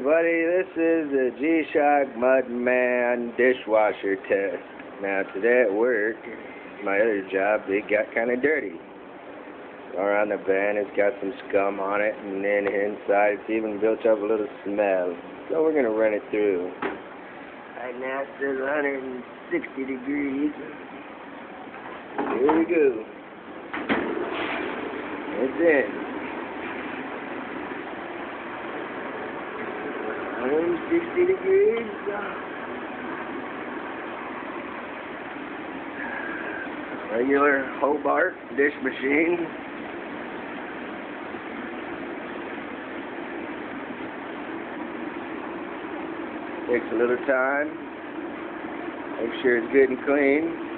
everybody, this is the Shock MudMan dishwasher test. Now today at work, my other job, it got kind of dirty. Around the van it's got some scum on it, and then inside it's even built up a little smell. So we're going to run it through. Right now it says 160 degrees. Here we go. It's in. 160 degrees. Regular Hobart dish machine. Takes a little time. Make sure it's good and clean.